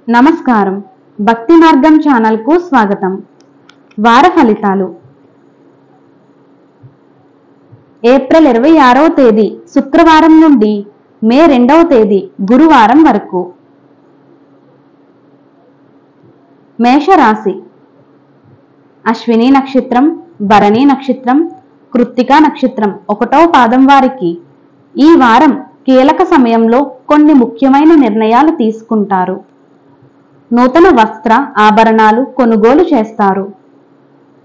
నమస్కారం. భక్తి మార్గం ఛానల్కు స్వాగతం. వార ఫలితాలు. ఏప్రిల్ 26వ తేదీ శుక్రవారం నుండి మే 2వ తేదీ గురువారం వరకు. మేషరాశి. అశ్విని నక్షత్రం, భరణి నక్షత్రం, కృత్తిక నక్షత్రం 1వ పాదం వారికి ఈ వారం కీలక సమయంలో కొన్ని ముఖ్యమైన నిర్ణయాలు తీసుకుంటారు. నూతన వస్త్ర ఆభరణాలు కొనుగోలు చేస్తారు.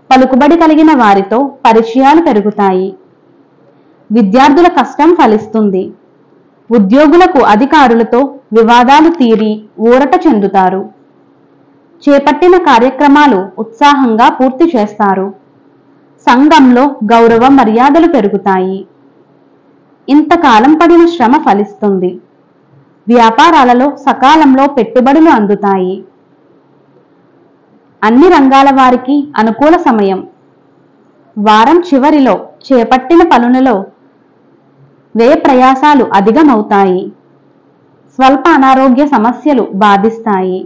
పలుకుబడి కలిగిన వారితో పరిచయాలు పెరుగుతాయి. విద్యార్థుల కష్టం ఫలిస్తుంది. ఉద్యోగులకు అధికారులతో వివాదాలు తీరి ఊరట చెందుతారు. చేపట్టిన కార్యక్రమాలు ఉత్సాహంగా పూర్తి చేస్తారు. సంఘంలో గౌరవ మర్యాదలు పెరుగుతాయి. ఇంతకాలం పడిన శ్రమ ఫలిస్తుంది. వ్యాపారాలలో సకాలంలో పెట్టుబడులు అందుతాయి. అన్ని రంగాల వారికి అనుకూల సమయం. వారం చివరిలో చేపట్టిన పనులలో వ్యయ ప్రయాసాలు అధికమవుతాయి. స్వల్ప అనారోగ్య సమస్యలు బాధిస్తాయి.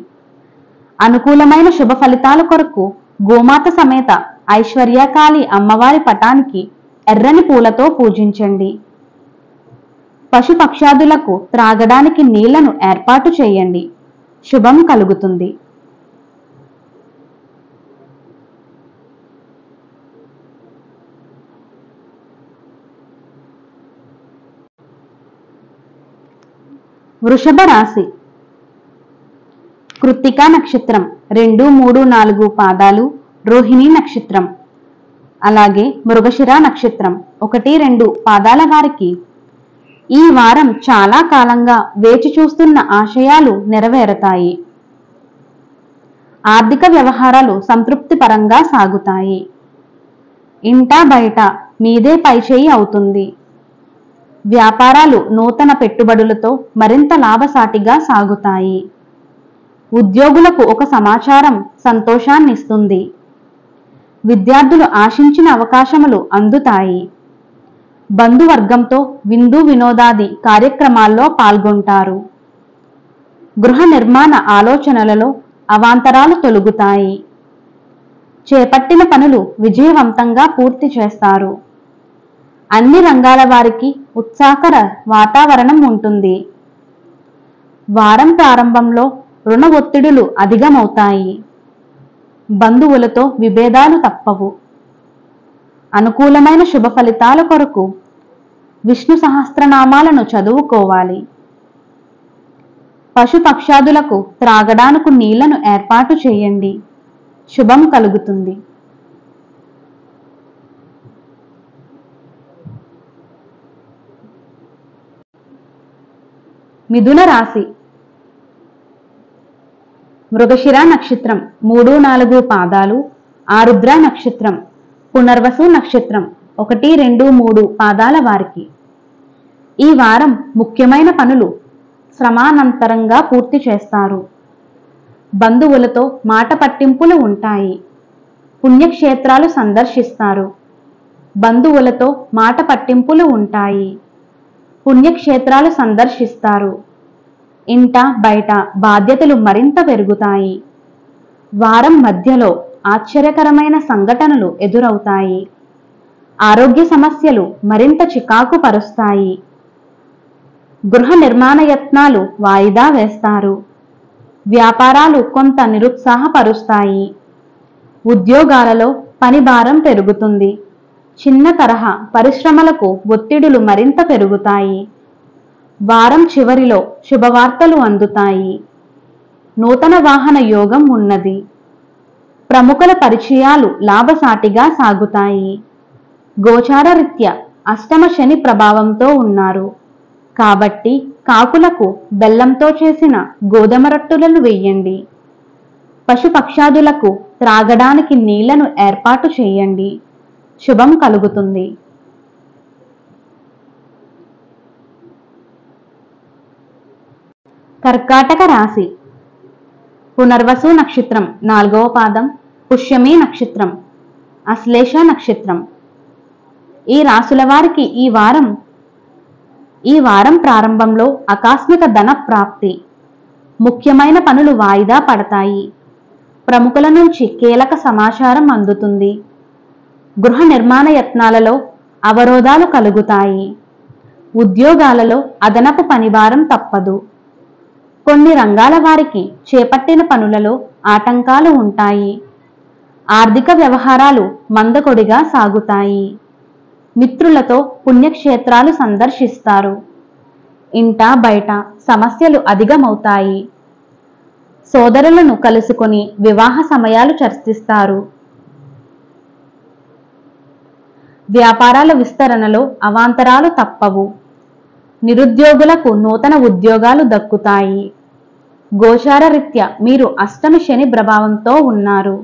అనుకూలమైన శుభ ఫలితాల కొరకు గోమాత సమేత ఐశ్వర్యకాళి అమ్మవారి పటానికి ఎర్రని పూలతో పూజించండి. పశుపక్షాదులకు త్రాగడానికి నీళ్లను ఏర్పాటు చేయండి. శుభం కలుగుతుంది. వృషభ రాశి. కృత్తిక నక్షత్రం 2, 3, 4 పాదాలు, రోహిణి నక్షత్రం, అలాగే మృగశిర నక్షత్రం 1, 2 పాదాల వారికి ఈ వారం చాలా కాలంగా వేచి చూస్తున్న ఆశయాలు నెరవేరతాయి. ఆర్థిక వ్యవహారాలు సంతృప్తిపరంగా సాగుతాయి. ఇంటా బయట మీదే పైచేయి అవుతుంది. వ్యాపారాలు నూతన పెట్టుబడులతో మరింత లాభసాటిగా సాగుతాయి. ఉద్యోగులకు ఒక సమాచారం సంతోషాన్నిస్తుంది. విద్యార్థులు ఆశించిన అవకాశములు అందుతాయి. బంధువర్గంతో విందు వినోదాది కార్యక్రమాల్లో పాల్గొంటారు. గృహ నిర్మాణ ఆలోచనలలో అవాంతరాలు తొలగుతాయి. చేపట్టిన పనులు విజయవంతంగా పూర్తి చేస్తారు. అన్ని రంగాల వారికి ఉత్సాహకర వాతావరణం ఉంటుంది. వారం ప్రారంభంలో రుణ ఒత్తిడులు అధికమవుతాయి. బంధువులతో విభేదాలు తప్పవు. అనుకూలమైన శుభ ఫలితాల కొరకు విష్ణు సహస్రనామాలను చదువుకోవాలి. పశుపక్షాదులకు త్రాగడానికి నీళ్లను ఏర్పాటు చేయండి. శుభం కలుగుతుంది. మిథున రాశి. మృగశిర నక్షత్రం 3, 4 పాదాలు, ఆరుద్ర నక్షత్రం, పునర్వసు నక్షత్రం 1, 2, 3 పాదాల వారికి ఈ వారం ముఖ్యమైన పనులు శ్రమానంతరంగా పూర్తి చేస్తారు. బంధువులతో మాట పట్టింపులు ఉంటాయి. పుణ్యక్షేత్రాలు సందర్శిస్తారు. బంధువులతో మాట పట్టింపులు ఉంటాయి. పుణ్యక్షేత్రాలు సందర్శిస్తారు. ఇంట బయట బాధ్యతలు మరింత పెరుగుతాయి. వారం మధ్యలో ఆశ్చర్యకరమైన సంఘటనలు ఎదురవుతాయి. ఆరోగ్య సమస్యలు మరింత చికాకు పరుస్తాయి. గృహ నిర్మాణ యత్నాలు వాయిదా వేస్తారు. వ్యాపారాలు కొంత నిరుత్సాహపరుస్తాయి. ఉద్యోగాలలో పని భారం పెరుగుతుంది. చిన్న తరహా పరిశ్రమలకు ఒత్తిడులు మరింత పెరుగుతాయి. వారం చివరిలో శుభవార్తలు అందుతాయి. నూతన వాహన యోగం ఉన్నది. ప్రముఖుల పరిచయాలు లాభసాటిగా సాగుతాయి. గోచార రీత్యా అష్టమ శని ప్రభావంతో ఉన్నారు కాబట్టి కాకులకు బెల్లంతో చేసిన గోధుమ రొట్టెలను వేయండి. పశుపక్షాదులకు త్రాగడానికి నీళ్లను ఏర్పాటు చేయండి. శుభం కలుగుతుంది. కర్కాటక రాశి. పునర్వసు నక్షత్రం 4వ పాదం, పుష్యమి నక్షత్రం, అశ్లేష నక్షత్రం ఈ రాశుల వారికి ఈ వారం ప్రారంభంలో ఆకస్మిక ధన ప్రాప్తి, ముఖ్యమైన పనులు వాయిదా పడతాయి. ప్రముఖుల నుంచి కీలక సమాచారం అందుతుంది. గృహ నిర్మాణ యత్నాలలో అవరోధాలు కలుగుతాయి. ఉద్యోగాలలో అదనపు పనిభారం తప్పదు. కొన్ని రంగాల వారికి చేపట్టిన పనులలో ఆటంకాలు ఉంటాయి. ఆర్థిక వ్యవహారాలు మందకొడిగా సాగుతాయి. మిత్రులతో పుణ్యక్షేత్రాలు సందర్శిస్తారు. ఇంట బయట సమస్యలు అధికమవుతాయి. సోదరులను కలుసుకొని వివాహ సమయాలు చర్చిస్తారు. వ్యాపారాల విస్తరణలో అవాంతరాలు తప్పవు. నిరుద్యోగులకు నూతన ఉద్యోగాలు దక్కుతాయి. గోచార రీత్యా మీరు అష్టమి శని ప్రభావంతో ఉన్నారు.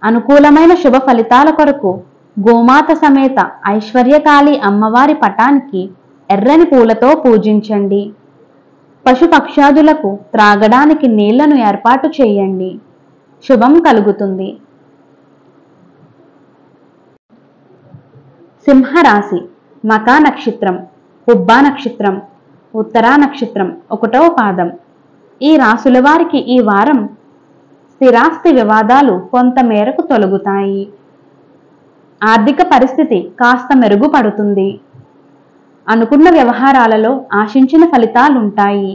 అనుకూలమైన శుభ ఫలితాల కొరకు గోమాత సమేత ఐశ్వర్యకాళి అమ్మవారి పటానికి ఎర్రని పూలతో పూజించండి. పశుపక్షాదులకు త్రాగడానికి నీళ్లను ఏర్పాటు చేయండి. శుభం కలుగుతుంది. సింహరాశి. మకా నక్షత్రం, పుబ్బా నక్షత్రం, ఉత్తరా నక్షత్రం 1వ పాదం. ఈ రాశుల వారికి ఈ వారం స్థిరాస్తి వివాదాలు కొంత మేరకు తొలగుతాయి. ఆర్థిక పరిస్థితి కాస్త మెరుగుపడుతుంది. అనుకున్న వ్యవహారాలలో ఆశించిన ఫలితాలుంటాయి.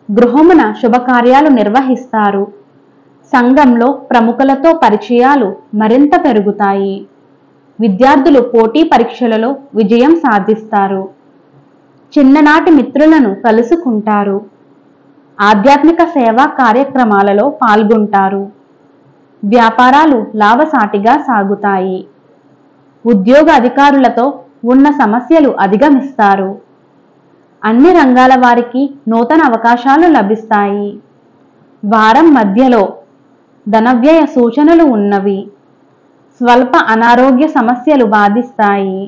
గృహమున శుభకార్యాలు నిర్వహిస్తారు. సంఘంలో ప్రముఖులతో పరిచయాలు మరింత పెరుగుతాయి. విద్యార్థులు పోటీ పరీక్షలలో విజయం సాధిస్తారు. చిన్ననాటి మిత్రులను కలుసుకుంటారు. ఆధ్యాత్మిక సేవా కార్యక్రమాలలో పాల్గొంటారు. వ్యాపారాలు లాభసాటిగా సాగుతాయి. ఉద్యోగ అధికారులతో ఉన్న సమస్యలు అధిగమిస్తారు. అన్ని రంగాల వారికి నూతన అవకాశాలు లభిస్తాయి. వారం మధ్యలో ధనవ్యయ సూచనలు ఉన్నవి. స్వల్ప అనారోగ్య సమస్యలు బాధిస్తాయి.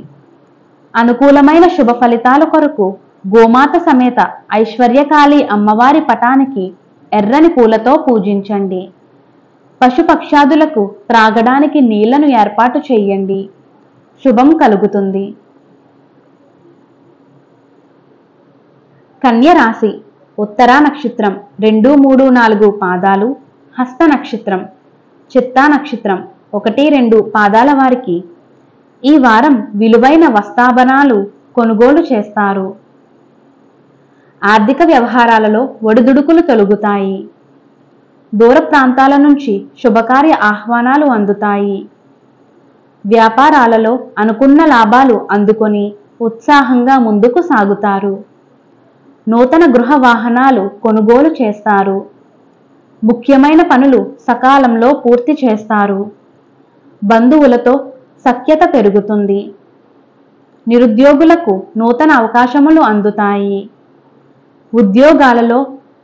అనుకూలమైన శుభ ఫలితాల కొరకు గోమాత సమేత ఐశ్వర్యకాళి అమ్మవారి పటానికి ఎర్రని పూలతో పూజించండి. పశుపక్షాదులకు త్రాగడానికి నీళ్లను ఏర్పాటు చేయండి. శుభం కలుగుతుంది. కన్య రాశి. ఉత్తరా నక్షత్రం 2, 3, 4 పాదాలు, హస్త నక్షత్రం, చిత్తా నక్షత్రం 1, 2 పాదాల వారికి ఈ వారం విలువైన వస్తాభరణాలు కొనుగోలు చేస్తారు. ఆర్థిక వ్యవహారాలలో ఒడిదుడుకులు తొలగుతాయి. దూర ప్రాంతాల నుంచి శుభకార్య ఆహ్వానాలు అందుతాయి. వ్యాపారాలలో అనుకున్న లాభాలు అందుకొని ఉత్సాహంగా ముందుకు సాగుతారు. నూతన గృహ వాహనాలు కొనుగోలు చేస్తారు. ముఖ్యమైన పనులు సకాలంలో పూర్తి చేస్తారు. బంధువులతో సఖ్యత పెరుగుతుంది. నిరుద్యోగులకు నూతన అవకాశములు అందుతాయి. ఉద్యోగాలలో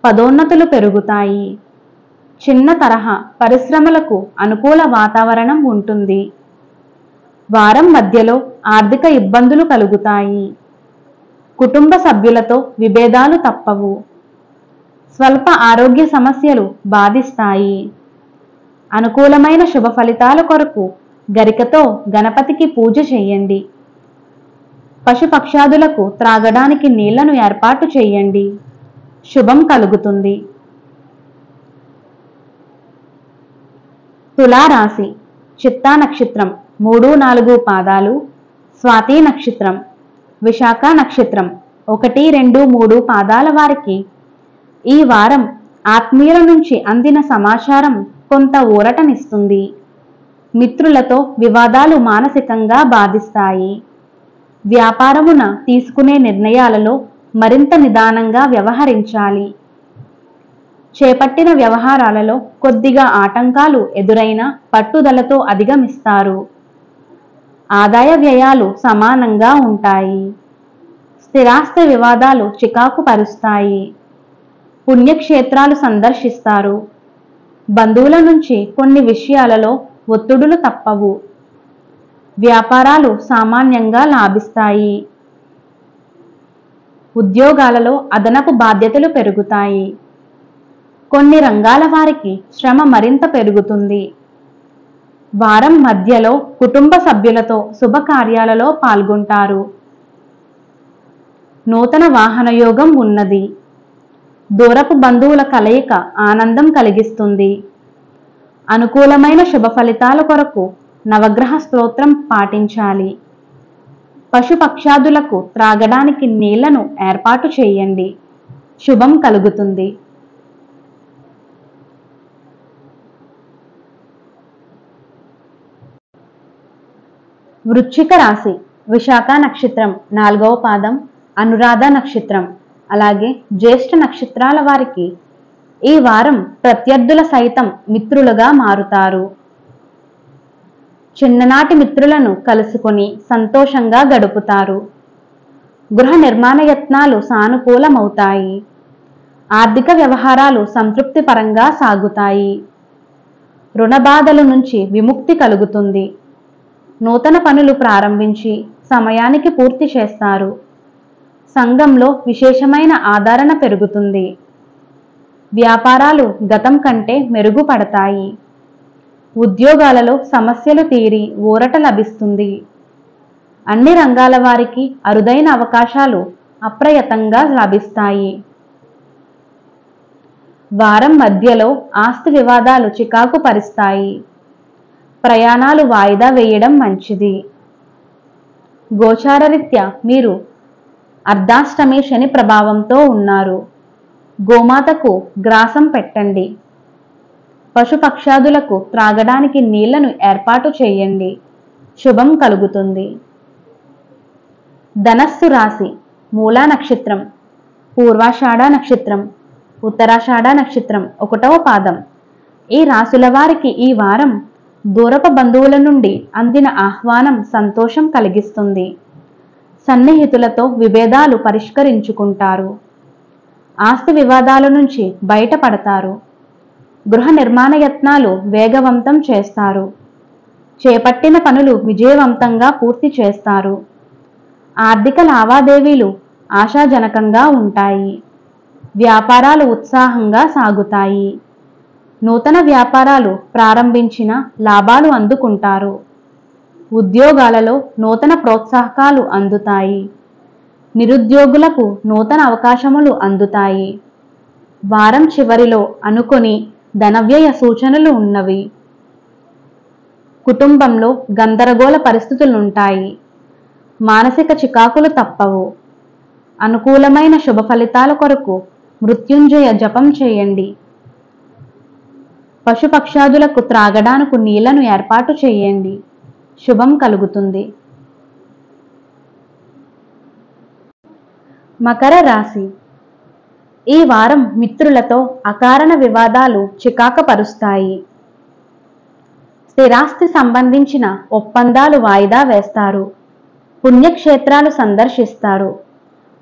పదోన్నతులు పెరుగుతాయి. చిన్న తరహా పరిశ్రమలకు అనుకూల వాతావరణం ఉంటుంది. వారం మధ్యలో ఆర్థిక ఇబ్బందులు కలుగుతాయి. కుటుంబ సభ్యులతో విభేదాలు తప్పవు. స్వల్ప ఆరోగ్య సమస్యలు బాధిస్తాయి. అనుకూలమైన శుభ ఫలితాల కొరకు గరికతో గణపతికి పూజ చేయండి. పశుపక్షాదులకు త్రాగడానికి నీళ్లను ఏర్పాటు చేయండి. శుభం కలుగుతుంది. తులారాశి. చిత్తా నక్షత్రం 3, 4 పాదాలు, స్వాతి నక్షత్రం, విశాఖ నక్షత్రం 1, 2, 3 పాదాల వారికి ఈ వారం ఆత్మీయుల నుంచి అందిన సమాచారం కొంత ఊరటనిస్తుంది. మిత్రులతో వివాదాలు మానసికంగా బాధిస్తాయి. వ్యాపారమున తీసుకునే నిర్ణయాలలో మరింత నిదానంగా వ్యవహరించాలి. చేపట్టిన వ్యవహారాలలో కొద్దిగా ఆటంకాలు ఎదురైనా పట్టుదలతో అధిగమిస్తారు. ఆదాయ వ్యయాలు సమానంగా ఉంటాయి. స్థిరాస్తి వివాదాలు చికాకు పరుస్తాయి. పుణ్యక్షేత్రాలు సందర్శిస్తారు. బంధువుల నుంచి కొన్ని విషయాలలో ఒత్తిడులు తప్పవు. వ్యాపారాలు సామాన్యంగా లాభిస్తాయి. ఉద్యోగాలలో అదనపు బాధ్యతలు పెరుగుతాయి. కొన్ని రంగాల వారికి శ్రమ మరింత పెరుగుతుంది. వారం మధ్యలో కుటుంబ సభ్యులతో శుభకార్యాలలో పాల్గొంటారు. నూతన వాహన యోగం ఉన్నది. దూరపు బంధువుల కలయిక ఆనందం కలిగిస్తుంది. అనుకూలమైన శుభ ఫలితాల కొరకు నవగ్రహ స్తోత్రం పాటించాలి. పశుపక్షాదులకు త్రాగడానికి నీళ్లను ఏర్పాటు చేయండి. శుభం కలుగుతుంది. వృశ్చిక రాశి విశాఖ నక్షత్రం 4వ పాదం, అనురాధ నక్షత్రం, అలాగే జ్యేష్ఠ నక్షత్రాల వారికి ఈ వారం ప్రత్యర్థుల సైతం మిత్రులుగా మారుతారు. చిన్ననాటి మిత్రులను కలుసుకొని సంతోషంగా గడుపుతారు. గృహ నిర్మాణ యత్నాలు సానుకూలమవుతాయి. ఆర్థిక వ్యవహారాలు సంతృప్తిపరంగా సాగుతాయి. రుణ బాధల నుంచి విముక్తి కలుగుతుంది. నూతన పనులు ప్రారంభించి సమయానికి పూర్తి చేస్తారు. సంఘంలో విశేషమైన ఆదరణ పెరుగుతుంది. వ్యాపారాలు గతం కంటే మెరుగుపడతాయి. ఉద్యోగాలలో సమస్యలు తీరి ఊరట లభిస్తుంది. అన్ని రంగాల వారికి అరుదైన అవకాశాలు అప్రయత్నంగా లభిస్తాయి. వారం మధ్యలో ఆస్తి వివాదాలు చికాకు పరిస్తాయి. ప్రయాణాలు వాయిదా వేయడం మంచిది. గోచారరీత్యా మీరు అర్ధాష్టమి శని ప్రభావంతో ఉన్నారు. గోమాతకు గ్రాసం పెట్టండి. పశుపక్షాదులకు త్రాగడానికి నీళ్లను ఏర్పాటు చేయండి. శుభం కలుగుతుంది. ధనస్సు రాశి మూలా నక్షత్రం, పూర్వాషాఢ నక్షత్రం, ఉత్తరాషాఢ నక్షత్రం 1వ పాదం. ఈ రాశుల వారికి ఈ వారం దూరపు బంధువుల నుండి అందిన ఆహ్వానం సంతోషం కలిగిస్తుంది. సన్నిహితులతో విభేదాలు పరిష్కరించుకుంటారు. ఆస్తి వివాదాల నుంచి బయటపడతారు. గృహ నిర్మాణ యత్నాలు వేగవంతం చేస్తారు. చేపట్టిన పనులు విజయవంతంగా పూర్తి చేస్తారు. ఆర్థిక లావాదేవీలు ఆశాజనకంగా ఉంటాయి. వ్యాపారాలు ఉత్సాహంగా సాగుతాయి. నూతన వ్యాపారాలు ప్రారంభించిన లాభాలు అందుకుంటారు. ఉద్యోగాలలో నూతన ప్రోత్సాహకాలు అందుతాయి. నిరుద్యోగులకు నూతన అవకాశములు అందుతాయి. వారం చివరిలో అనుకొని ధనవ్యయ సూచనలు ఉన్నవి. కుటుంబంలో గందరగోళ పరిస్థితులుంటాయి. మానసిక చికాకులు తప్పవు. అనుకూలమైన శుభ ఫలితాల కొరకు మృత్యుంజయ జపం చేయండి. పశుపక్షాదులకు త్రాగడానికి నీళ్లను ఏర్పాటు చేయండి. శుభం కలుగుతుంది. మకర రాశి ఈ వారం మిత్రులతో అకారణ వివాదాలు చికాకుపరుస్తాయి. స్థిరాస్తి సంబంధించిన ఒప్పందాలు వాయిదా వేస్తారు. పుణ్యక్షేత్రాలు సందర్శిస్తారు.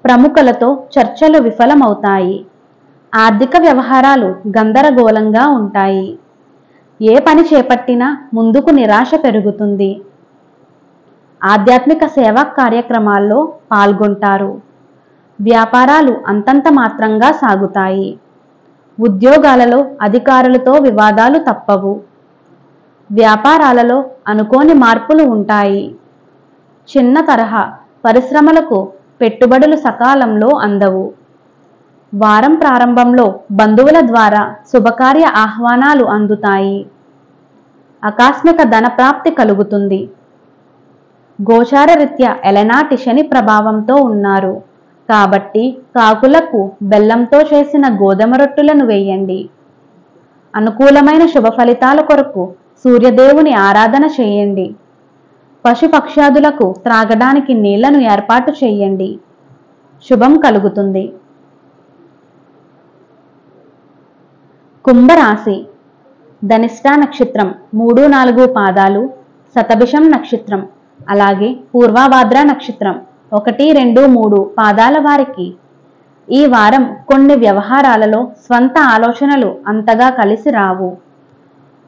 ప్రముఖులతో చర్చలు విఫలమవుతాయి. ఆర్థిక వ్యవహారాలు గందరగోళంగా ఉంటాయి. ఏ పని చేపట్టినా ముందుకు నిరాశ పెరుగుతుంది. ఆధ్యాత్మిక సేవా కార్యక్రమాల్లో పాల్గొంటారు. వ్యాపారాలు అంతంత మాత్రంగా సాగుతాయి. ఉద్యోగాలలో అధికారులతో వివాదాలు తప్పవు. వ్యాపారాలలో అనుకోని మార్పులు ఉంటాయి. చిన్న తరహా పరిశ్రమలకు పెట్టుబడులు సకాలంలో అందవు. వారం ప్రారంభంలో బంధువుల ద్వారా శుభకార్య ఆహ్వానాలు అందుతాయి. ఆకస్మిక ధన ప్రాప్తి కలుగుతుంది. గోచారరీత్యా ఎలనాటి శని ప్రభావంతో ఉన్నారు కాబట్టి కాకులకు బెల్లంతో చేసిన గోధుమ రొట్టెలను వేయండి. అనుకూలమైన శుభ ఫలితాల కొరకు సూర్యదేవుని ఆరాధన చేయండి. పశుపక్షాదులకు త్రాగడానికి నీళ్లను ఏర్పాటు చేయండి. శుభం కలుగుతుంది. కుంభరాశి ధనిష్ట నక్షత్రం 3-4 పాదాలు, శతభిషం నక్షత్రం, అలాగే పూర్వభాద్ర నక్షత్రం 1-2-3 పాదాల వారికి ఈ వారం కొన్ని వ్యవహారాలలో స్వంత ఆలోచనలు అంతగా కలిసి రావు.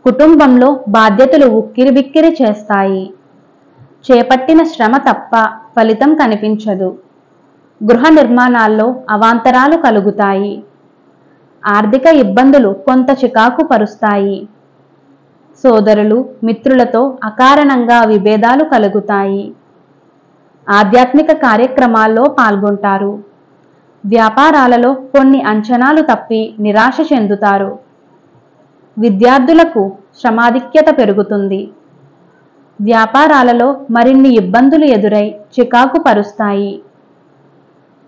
కుటుంబంలో బాధ్యతలు ఉక్కిరిబిక్కిరి చేస్తాయి. చేపట్టిన శ్రమ తప్ప ఫలితం కనిపించదు. గృహ నిర్మాణాల్లో అవాంతరాలు కలుగుతాయి. ఆర్థిక ఇబ్బందులు కొంత చికాకు పరుస్తాయి. సోదరులు మిత్రులతో అకారణంగా విభేదాలు కలుగుతాయి. ఆధ్యాత్మిక కార్యక్రమాల్లో పాల్గొంటారు. వ్యాపారాలలో కొన్ని అంచనాలు తప్పి నిరాశ చెందుతారు. విద్యార్థులకు శ్రమాధిక్యత పెరుగుతుంది. వ్యాపారాలలో మరిన్ని ఇబ్బందులు ఎదురై చికాకు పరుస్తాయి.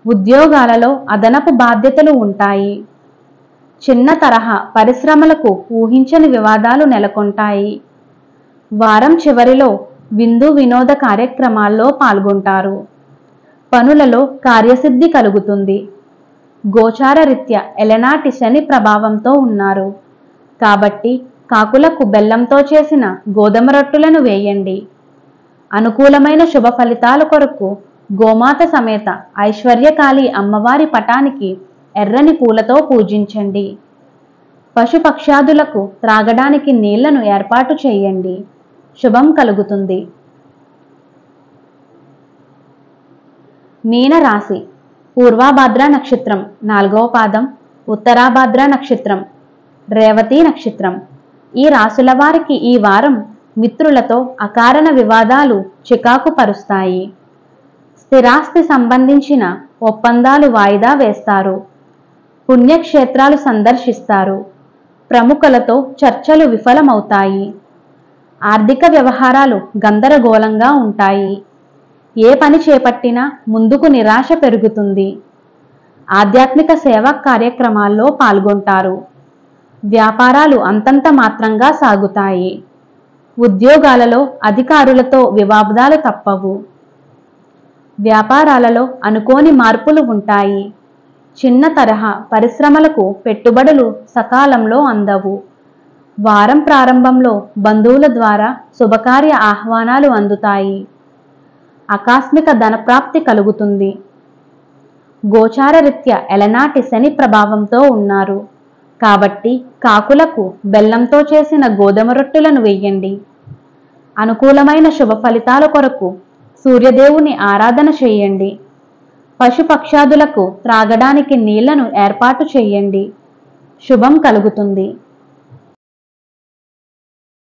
ఉద్యోగాలలో అదనపు బాధ్యతలు ఉంటాయి. చిన్న తరహా పరిశ్రమలకు ఊహించని వివాదాలు నెలకొంటాయి. వారం చివరిలో విందు వినోద కార్యక్రమాల్లో పాల్గొంటారు. పనులలో కార్యసిద్ధి కలుగుతుంది. గోచార రీత్యా ఎలనాటి శని ప్రభావంతో ఉన్నారు కాబట్టి కాకులకు బెల్లంతో చేసిన గోధుమ రొట్టెలను వేయండి. అనుకూలమైన శుభ ఫలితాల కొరకు గోమాత సమేత ఐశ్వర్యకాళి అమ్మవారి పటానికి ఎర్రని పూలతో పూజించండి. పశుపక్ష్యాదులకు త్రాగడానికి నీళ్లను ఏర్పాటు చేయండి. శుభం కలుగుతుంది. మీన రాశి. పూర్వాభాద్ర నక్షత్రం 4వ పాదం, ఉత్తరాభాద్ర నక్షత్రం, రేవతి నక్షత్రం. ఈ రాశుల వారికి ఈ వారం మిత్రులతో అకారణ వివాదాలు చికాకు పరుస్తాయి. స్థిరాస్తి సంబంధించిన ఒప్పందాలు వాయిదా వేస్తారు. పుణ్యక్షేత్రాలు సందర్శిస్తారు. ప్రముఖులతో చర్చలు విఫలమవుతాయి. ఆర్థిక వ్యవహారాలు గందరగోళంగా ఉంటాయి. ఏ పని చేపట్టినా ముందుకు నిరాశ పెరుగుతుంది. ఆధ్యాత్మిక సేవా కార్యక్రమాల్లో పాల్గొంటారు. వ్యాపారాలు అంతంత మాత్రంగా సాగుతాయి. ఉద్యోగాలలో అధికారులతో వివాదాలు తప్పవు. వ్యాపారాలలో అనుకోని మార్పులు ఉంటాయి. చిన్న తరహా పరిశ్రమలకు పెట్టుబడులు సకాలంలో అందవు. వారం ప్రారంభంలో బంధువుల ద్వారా శుభకార్య ఆహ్వానాలు అందుతాయి. ఆకస్మిక ధనప్రాప్తి కలుగుతుంది. గోచార రీత్యా ఎలనాటి శని ప్రభావంతో ఉన్నారు కాబట్టి కాకులకు బెల్లంతో చేసిన గోధుమ రొట్టెలను వేయండి. అనుకూలమైన శుభ ఫలితాల కొరకు సూర్యదేవుని ఆరాధన చేయండి. పశుపక్ష్యాదులకు త్రాగడానికి నీళ్లను ఏర్పాటు చేయండి. శుభం కలుగుతుంది.